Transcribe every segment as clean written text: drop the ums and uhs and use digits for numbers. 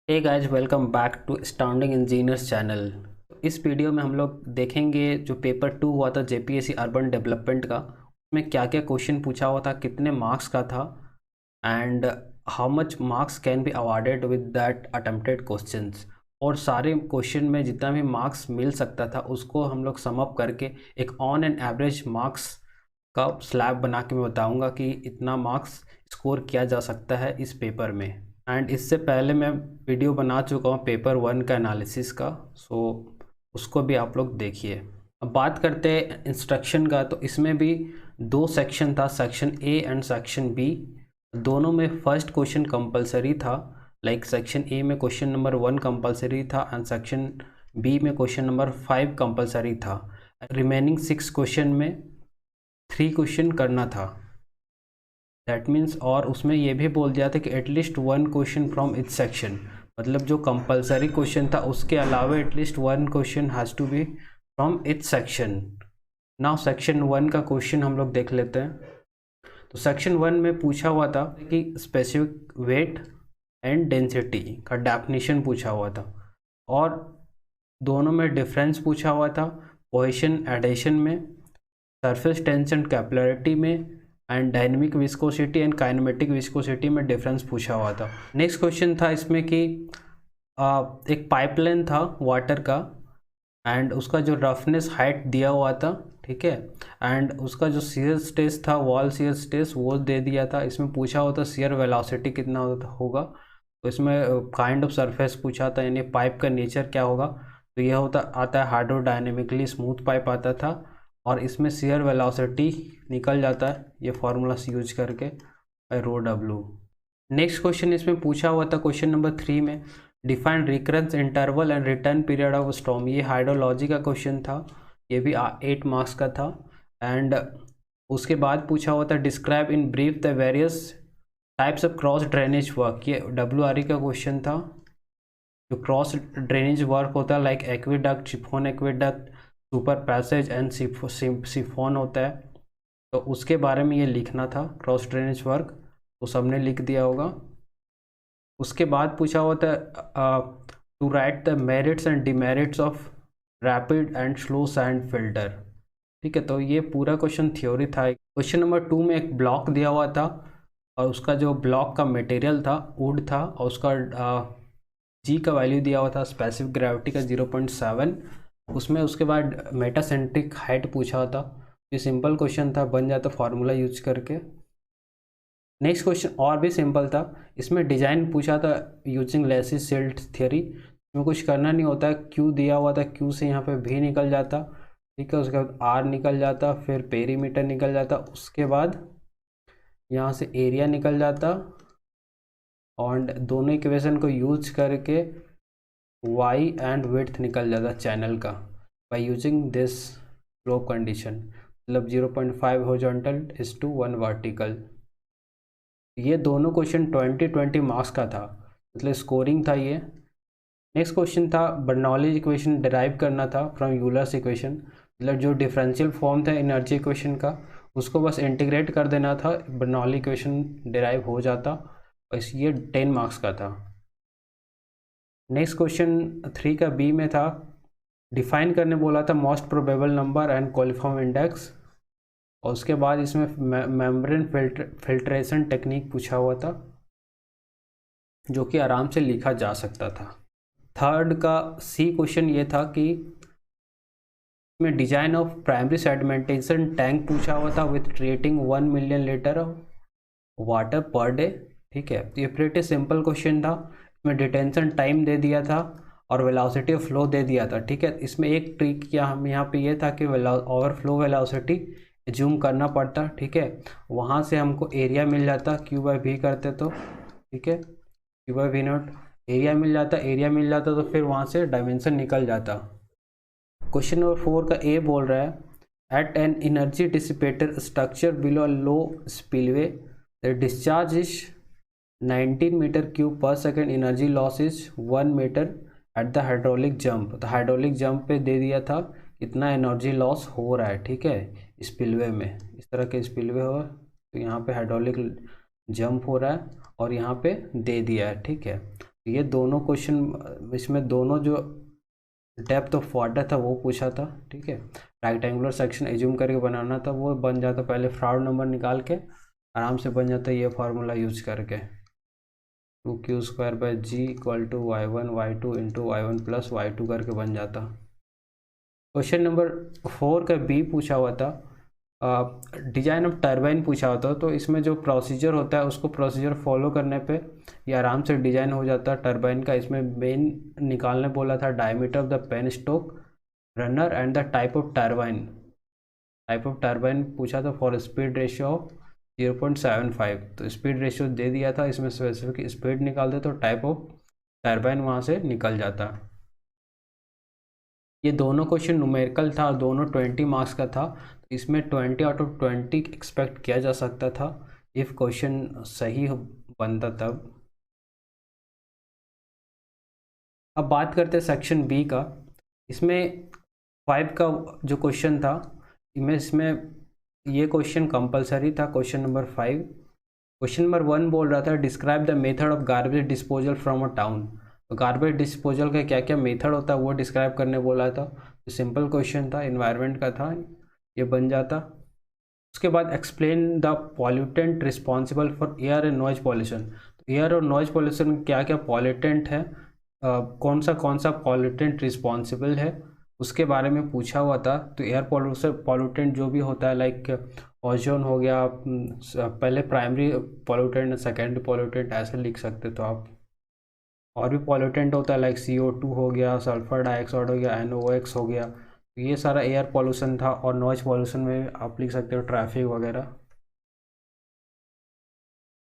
Hey guys, welcome back to astounding engineers channel. इस video में हम लोग देखेंगे जो पेपर 2 हुआ था जेपीएससी अर्बन डेवलपमेंट का, उसमें क्या क्या क्वेश्चन पूछा हुआ था, कितने मार्क्स का था and how much marks can be awarded with that attempted questions. और सारे क्वेश्चन में जितना भी मार्क्स मिल सकता था उसको हम लोग सम अप करके एक ऑन एन एवरेज मार्क्स का स्लैब बना के मैं बताऊँगा कि इतना मार्क्स स्कोर किया जा सकता है इस पेपर में। एंड इससे पहले मैं वीडियो बना चुका हूँ पेपर 1 का एनालिसिस का, सो उसको भी आप लोग देखिए। अब बात करते हैं इंस्ट्रक्शन का, तो इसमें भी दो सेक्शन था, section A and section B. दोनों में फर्स्ट क्वेश्चन कंपलसरी था, लाइक सेक्शन ए में क्वेश्चन नंबर 1 कंपलसरी था एंड सेक्शन बी में क्वेश्चन नंबर 5 कंपलसरी था। रिमेनिंग 6 क्वेश्चन में 3 क्वेश्चन करना था, दैट मीन्स। और उसमें ये भी बोल दिया था कि at least 1 question from each section, मतलब जो कंपलसरी क्वेश्चन था उसके अलावा at least 1 question has to be from each section. Now section 1 का क्वेश्चन हम लोग देख लेते हैं। तो सेक्शन 1 में पूछा हुआ था कि स्पेसिफिक वेट एंड डेंसिटी का डेफिनेशन पूछा हुआ था, और दोनों में डिफरेंस पूछा हुआ था, पोजीशन एडेशन में, सरफेस टेंशन कैपिलरिटी में and dynamic viscosity and kinematic viscosity में डिफरेंस पूछा हुआ था। नेक्स्ट क्वेश्चन था इसमें कि एक पाइपलाइन था वाटर का एंड उसका जो रफनेस हाइट दिया हुआ था, ठीक है, एंड उसका जो शियर स्ट्रेस था, वॉल शियर स्ट्रेस, वो दे दिया था। इसमें पूछा होता शियर वेलोसिटी कितना होगा, तो इसमें काइंड ऑफ सरफेस पूछा था, यानी पाइप का नेचर क्या होगा। तो यह होता आता है हाइड्रोडायनेमिकली स्मूथ पाइप आता था, और इसमें शियर वेलोसिटी निकल जाता है ये फार्मूला यूज करके, रो डब्ल्यू। नेक्स्ट क्वेश्चन इसमें पूछा हुआ था क्वेश्चन नंबर 3 में, define recurrence interval and return period of storm. ये हाइड्रोलॉजी का क्वेश्चन था, ये भी 8 मार्क्स का था। एंड उसके बाद पूछा हुआ था describe in brief the various types of cross drainage work. ये WRE का क्वेश्चन था। जो क्रॉस ड्रेनेज वर्क होता है like aqueduct, chiffon aqueduct, super passage and chiffon होता है, तो उसके बारे में ये लिखना था क्रॉस ड्रेनेज वर्क, तो सबने लिख दिया होगा। उसके बाद पूछा हुआ था to write the merits and demerits of rapid and slow sand filter, ठीक है। तो ये पूरा क्वेश्चन थ्योरी था। क्वेश्चन नंबर 2 में एक ब्लॉक दिया हुआ था, और उसका जो ब्लॉक का मटेरियल था वुड था, और उसका जी का वैल्यू दिया हुआ था, स्पेसिफिक ग्रेविटी का 0.7। उसमें उसके बाद मेटासेंट्रिक हाइट पूछा हुआ था। ये सिंपल क्वेश्चन था, बन जाता फार्मूला यूज करके। नेक्स्ट क्वेश्चन और भी सिंपल था, इसमें डिजाइन पूछा था यूजिंग लेसिस शिल्ड थ्योरी। इसमें कुछ करना नहीं होता, क्यू दिया हुआ था, क्यू से यहाँ पे भी निकल जाता, ठीक है, उसके बाद आर निकल जाता, फिर पेरीमीटर निकल जाता, उसके बाद यहाँ से एरिया निकल जाता, और दोनों इक्वेशन को यूज करके वाई एंड विड्थ निकल जाता चैनल का by using this slope condition, मतलब 0.5 हॉरिजॉन्टल इज टू 1 वर्टिकल। ये दोनों क्वेश्चन 20 मार्क्स का था, मतलब स्कोरिंग था ये। नेक्स्ट क्वेश्चन था बर्नौलीज इक्वेशन डिराइव करना था फ्रॉम यूलर्स इक्वेशन, मतलब जो डिफरेंशियल फॉर्म था एनर्जी इक्वेशन का उसको बस इंटीग्रेट कर देना था, बर्नौली इक्वेशन डिराइव हो जाता, और ये 10 मार्क्स का था। नेक्स्ट क्वेश्चन 3 का बी में था, डिफाइन करने बोला था most probable number and coliform index, और उसके बाद इसमें मेम्ब्रेन फिल्ट्रेशन टेक्निक पूछा हुआ था, जो कि आराम से लिखा जा सकता था। थर्ड का सी क्वेश्चन ये था कि में design of primary sedimentation tank पूछा हुआ था with rating 1 million litre of water per day, ठीक है। तो ये प्रीटी सिंपल क्वेश्चन था, इसमें डिटेंशन टाइम दे दिया था और वेलोसिटी ऑफ फ्लो दे दिया था, ठीक है। इसमें एक ट्रिक क्या हम यहाँ पे ये था कि ओवरफ्लो वेलोसिटी जूम करना पड़ता, ठीक है, वहाँ से हमको एरिया मिल जाता, क्यू बाई वी करते तो, ठीक है, Q by V naught, area मिल जाता तो फिर वहाँ से डायमेंशन निकल जाता। क्वेश्चन नंबर 4 का ए बोल रहा है at an energy dissipator structure below low spillway the discharge is 19 metre cube per second, energy loss is 1 metre at the hydraulic jump. तो हाइड्रोलिक जंप पे दे दिया था कितना एनर्जी लॉस हो रहा है, ठीक है, स्पिलवे में, इस तरह के स्पिलवे हो, तो यहाँ पे हाइड्रोलिक जंप हो रहा है और यहाँ पे दे दिया है, ठीक है। ये दोनों क्वेश्चन, इसमें दोनों जो डेप्थ ऑफ वाटर था वो पूछा था, ठीक है। रेक्टेंगुलर सेक्शन एज्यूम करके बनाना था, वो बन जाता पहले फ्रॉड नंबर निकाल के आराम से बन जाता ये फार्मूला यूज करके। 2q² g = y1 into y1 plus y2 करके बन जाता। क्वेश्चन नंबर 4 का बी पूछा हुआ था, डिजाइन ऑफ टरबाइन पूछा होता तो इसमें जो प्रोसीजर होता है उसको प्रोसीजर फॉलो करने पे ये आराम से डिजाइन हो जाता है टरबाइन का। इसमें मेन निकालने बोला था diameter of the penstock runner and the type of turbine. Type of turbine पूछा था फॉर स्पीड रेशियो ऑफ 0.75, तो स्पीड रेशियो दे दिया था, इसमें स्पेसिफिक स्पीड निकाल दे तो टाइप ऑफ टरबाइन वहाँ से निकल जाता। ये दोनों क्वेश्चन न्यूमेरिकल था और दोनों 20 मार्क्स का था, इसमें 20 आउट ऑफ 20 एक्सपेक्ट किया जा सकता था इफ़ क्वेश्चन सही बनता तब। अब बात करते हैं सेक्शन बी का। इसमें 5 का जो क्वेश्चन था इसमें ये क्वेश्चन कंपलसरी था, क्वेश्चन नंबर 5। क्वेश्चन नंबर 1 बोल रहा था describe the method of garbage disposal from a town. तो गार्बेज डिस्पोजल का क्या क्या मेथड होता है वो डिस्क्राइब करने बोला था। तो सिंपल क्वेश्चन था, इन्वायरमेंट का था, ये बन जाता। उसके बाद explain the pollutant responsible for air and noise pollution. तो एयर और नॉइज पॉल्यूशन क्या क्या पॉल्यूटेंट है, कौन सा पॉल्यूटेंट रिस्पॉन्सिबल है उसके बारे में पूछा हुआ था। तो एयर पॉल्यूटेंट जो भी होता है लाइक ओजोन हो गया, पहले प्राइमरी पॉल्यूटेंट सेकेंडरी पॉल्यूटेंट ऐसे लिख सकते तो आप। और भी पॉल्यूटेंट होता है लाइक CO2 हो गया, सल्फर डाइऑक्साइड हो गया, NOx हो गया। तो ये सारा एयर पॉल्यूशन था। और नॉइज पॉल्यूशन में आप लिख सकते हो ट्रैफिक वगैरह।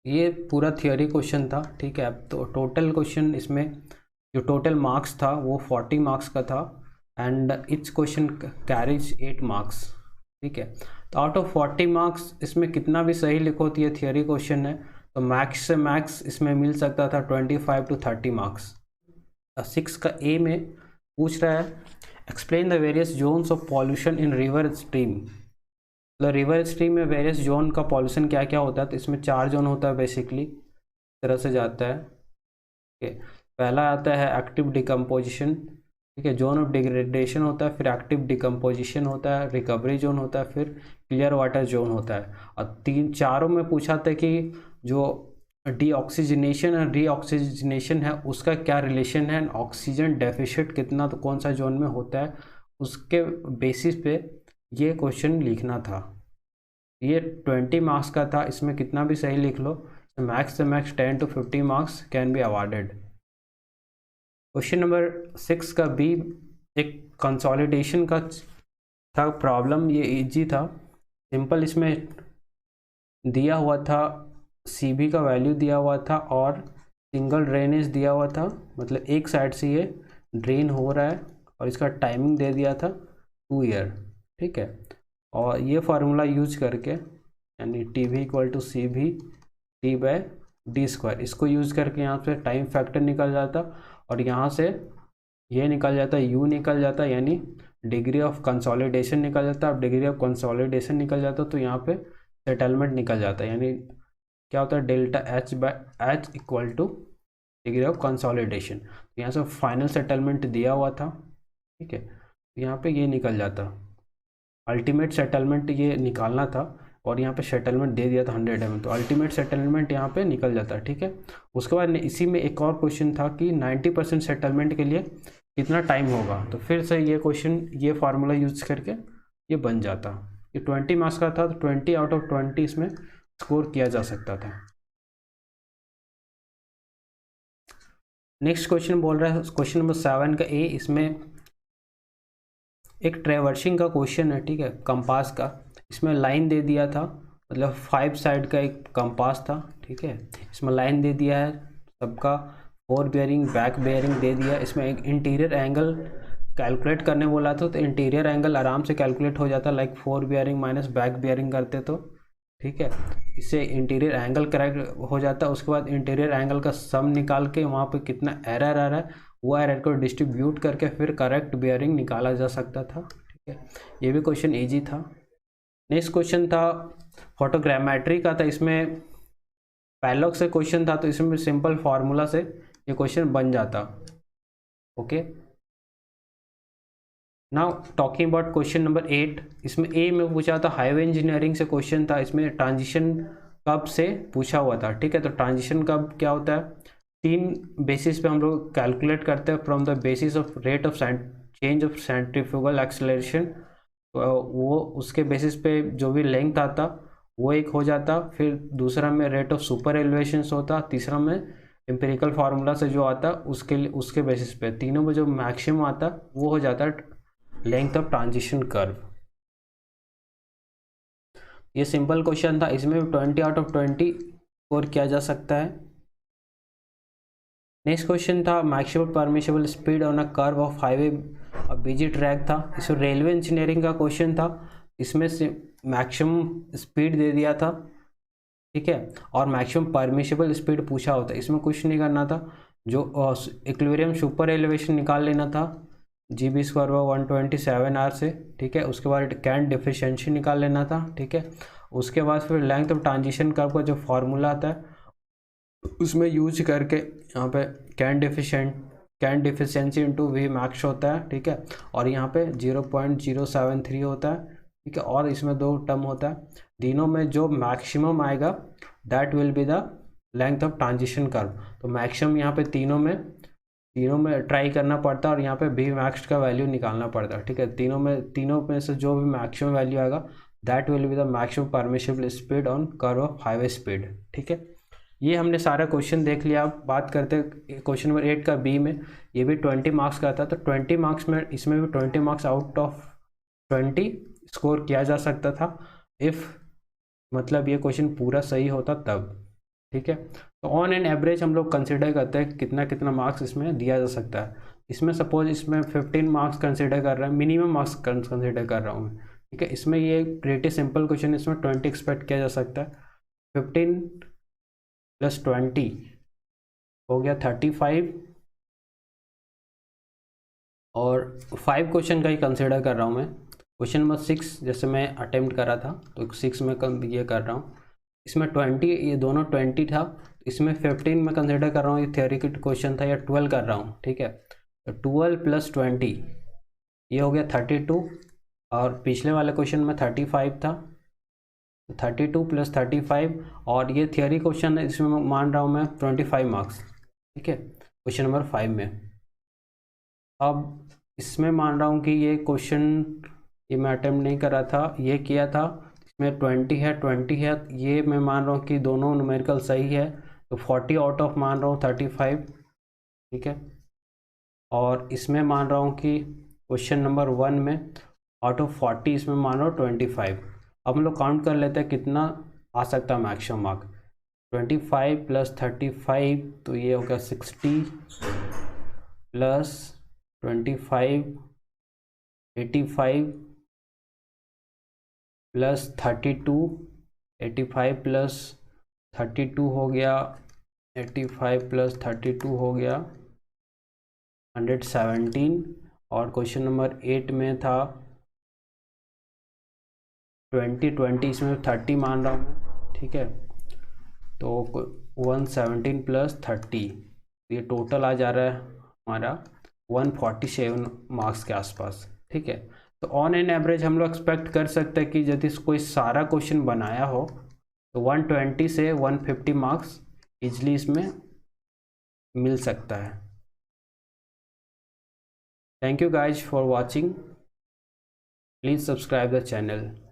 ये पूरा थियोरी क्वेश्चन था, ठीक है। तो टोटल क्वेश्चन इसमें जो टोटल मार्क्स था वो 40 मार्क्स का था and each question carries 8 marks, ठीक है। तो आउट ऑफ 40 मार्क्स इसमें कितना भी सही लिखो तो ये थियोरी क्वेश्चन है, तो मैक्स से मैक्स इसमें मिल सकता था 25 to 30 मार्क्स। 6 का ए में पूछ रहा है explain the various zones of pollution in river stream. मतलब रिवर स्ट्रीम में वेरियस जोन का पॉल्यूशन क्या क्या होता है, तो इसमें 4 जोन होता है बेसिकली, इस तरह से जाता है, ठीक है। पहला आता है एक्टिव डिकम्पोजिशन, ठीक है। जोन ऑफ डिग्रेडेशन होता है, फिर एक्टिव डिकम्पोजिशन होता है, रिकवरी जोन होता है, फिर क्लियर वाटर जोन होता है। और चारों में पूछा था कि जो डीऑक्सीजनेशन और रीऑक्सीजनेशन है उसका क्या रिलेशन है, ऑक्सीजन डेफिशिट कितना तो कौन सा जोन में होता है, उसके बेसिस पे ये क्वेश्चन लिखना था। ये 20 मार्क्स का था, इसमें कितना भी सही लिख लो, मैक्स से max 10 to 15 marks can be awarded. Question number 6 का बी एक कंसोलिडेशन का था प्रॉब्लम, ये इजी था, सिंपल। इसमें दिया हुआ था CB का वैल्यू दिया हुआ था और सिंगल ड्रेनेज दिया हुआ था, मतलब एक साइड से ये ड्रेन हो रहा है और इसका टाइमिंग दे दिया था 2 ईयर, ठीक है। और ये फार्मूला यूज करके यानी TV = CB T/d², इसको यूज करके यहाँ से टाइम फैक्टर निकल जाता और यहाँ से ये निकल जाता, U निकल जाता, यानी डिग्री ऑफ कंसोलिडेशन निकल जाता। अब डिग्री ऑफ कंसोलिडेशन निकल जाता तो यहाँ पे सेटलमेंट निकल जाता, यानी क्या होता है ΔH/H = डिग्री ऑफ कंसोलिडेशन। यहाँ से फाइनल सेटलमेंट दिया हुआ था, ठीक है। यहाँ पे ये निकल जाता, अल्टीमेट सेटलमेंट ये निकालना था और यहाँ पे सेटलमेंट दे दिया था 100 mm, तो अल्टीमेट सेटलमेंट यहाँ पे निकल जाता, ठीक है। उसके बाद इसी में एक और क्वेश्चन था कि 90% सेटलमेंट के लिए कितना टाइम होगा, तो फिर से ये क्वेश्चन ये फार्मूला यूज करके ये बन जाता। ये 20 मार्क्स का था, तो 20 आउट ऑफ 20 इसमें स्कोर किया जा सकता था। नेक्स्ट क्वेश्चन बोल रहा है क्वेश्चन नंबर 7 का ए, इसमें एक ट्रेवर्सिंग का क्वेश्चन है, ठीक है, कंपास का। इसमें लाइन दे दिया था, मतलब 5 साइड का एक कंपास था, ठीक है। इसमें लाइन दे दिया है सबका, 4 बेयरिंग बैक बेयरिंग दे दिया। इसमें एक इंटीरियर एंगल कैलकुलेट करने बोला था, तो इंटीरियर एंगल आराम से कैलकुलेट हो जाता like 4 bearing minus back bearing करते तो, ठीक है। इससे इंटीरियर एंगल करेक्ट हो जाता। उसके बाद इंटीरियर एंगल का सम निकाल के वहाँ पे कितना एरर आ रहा है वो एरर को डिस्ट्रीब्यूट करके फिर करेक्ट बेयरिंग निकाला जा सकता था, ठीक है। ये भी क्वेश्चन इजी था। नेक्स्ट क्वेश्चन था फोटोग्रामेट्री का था, इसमें पैरेलॉग से क्वेश्चन था, तो इसमें सिंपल फार्मूला से ये क्वेश्चन बन जाता। Okay, now talking about question number 8, इसमें ए में पूछा था, हाईवे इंजीनियरिंग से क्वेश्चन था, इसमें ट्रांजिशन कब से पूछा हुआ था। ठीक है, तो ट्रांजिशन कब क्या होता है, 3 बेसिस पे हम लोग कैलकुलेट करते हैं। From the basis of rate of change of centrifugal acceleration, वो उसके बेसिस पे जो भी लेंथ आता वो एक हो जाता, फिर दूसरा में रेट ऑफ सुपर एलिवेशन होता, तीसरा में एम्पिरिकल फार्मूला से जो आता उसके बेसिस पे, तीनों में जो मैक्सिमम आता वो हो जाता लेंथ ऑफ ट्रांजिशन कर्व। ये सिंपल क्वेश्चन था, इसमें 20 आउट ऑफ 20 स्कोर किया जा सकता है। नेक्स्ट क्वेश्चन था, maximum permissible speed on a curve of highway, busy track था। इसमें रेलवे इंजीनियरिंग का क्वेश्चन था, इसमें से मैक्सिमम स्पीड दे दिया था। ठीक है, और मैक्सिमम परमिशेबल स्पीड पूछा होता, इसमें कुछ नहीं करना था, जो इक्विलिब्रियम सुपर एलिवेशन निकाल लेना था, GB स्क्वायर 127 आर से। ठीक है, उसके बाद कैन डिफिशिएंसी निकाल लेना था। ठीक है, उसके बाद फिर लेंथ ऑफ ट्रांजिशन कर्व का जो फार्मूला आता है उसमें यूज करके यहाँ पे can deficiency into V max होता है। ठीक है, और यहाँ पे 0.073 होता है। ठीक है, और इसमें 2 टर्म होता है, तीनों में जो मैक्सिमम आएगा that will be the length of transition curve. तो मैक्सिमम यहाँ पे तीनों में ट्राई करना पड़ता है, और यहाँ पे बी मैक्स का वैल्यू निकालना पड़ता है। ठीक है, तीनों में से जो भी मैक्सिमम वैल्यू आएगा that will be the maximum permissible speed on curve of highway speed. ठीक है, ये हमने सारा क्वेश्चन देख लिया। बात करते हैं क्वेश्चन नंबर 8 का बी में, ये भी 20 मार्क्स का था, तो 20 मार्क्स में इसमें भी 20 मार्क्स आउट ऑफ 20 स्कोर किया जा सकता था, इफ़ मतलब ये क्वेश्चन पूरा सही होता तब। ठीक है, तो ऑन एन एवरेज हम लोग कंसिडर करते हैं कितना कितना मार्क्स इसमें दिया जा सकता है। इसमें सपोज इसमें 15 मार्क्स कंसिडर कर रहा है, मिनिमम मार्क्स कंसिडर कर रहा हूँ मैं। ठीक है, इसमें ये प्रीटी सिंपल क्वेश्चन, इसमें 20 एक्सपेक्ट किया जा सकता है। 15 + 20 हो गया 35, और 5 क्वेश्चन का ही कंसिडर कर रहा हूँ मैं। क्वेश्चन नंबर 6 जैसे मैं अटेम्प्ट करा था, तो 6 में कम ये कर रहा हूँ, इसमें 20, ये दोनों 20 था, इसमें 15 में कंसिडर कर रहा हूँ, ये थ्योरी का क्वेश्चन था, या 12 कर रहा हूँ। ठीक है, तो 12 + 20 ये हो गया 32, और पिछले वाले क्वेश्चन में 35 था, 32 + 35, और ये थियरी क्वेश्चन है, इसमें मान रहा हूँ मैं 25 मार्क्स। ठीक है, क्वेश्चन नंबर 5 में। अब इसमें मान रहा हूँ कि ये क्वेश्चन ये मैं अटेम्प्ट नहीं करा था, ये किया था, इसमें 20 है, ये मैं मान रहा हूँ कि दोनों न्यूमेरिकल सही है, तो 40 आउट ऑफ मान रहा हूँ 35। ठीक है, और इसमें मान रहा हूँ कि क्वेश्चन नंबर 1 में आउट ऑफ 40 इसमें मान रहा हूँ 25। अब हम लोग काउंट कर लेते हैं कितना आ सकता है मैक्सिमम मार्क। 25 + 35, तो ये हो गया 60 + 25 85 + 32, 85 + 32 हो गया, 85 + 32 हो गया 117, और क्वेश्चन नंबर 8 में था 20, इसमें 30 मान रहा हूँ मैं। ठीक है, तो 117 + 30, ये टोटल आ जा रहा है हमारा 147 मार्क्स के आसपास। ठीक है, तो ऑन एन एवरेज हम लोग एक्सपेक्ट कर सकते हैं कि यदि कोई सारा क्वेश्चन बनाया हो तो 120 से 150 मार्क्स इजली इसमें मिल सकता है। Thank you guys for watching, please subscribe the channel.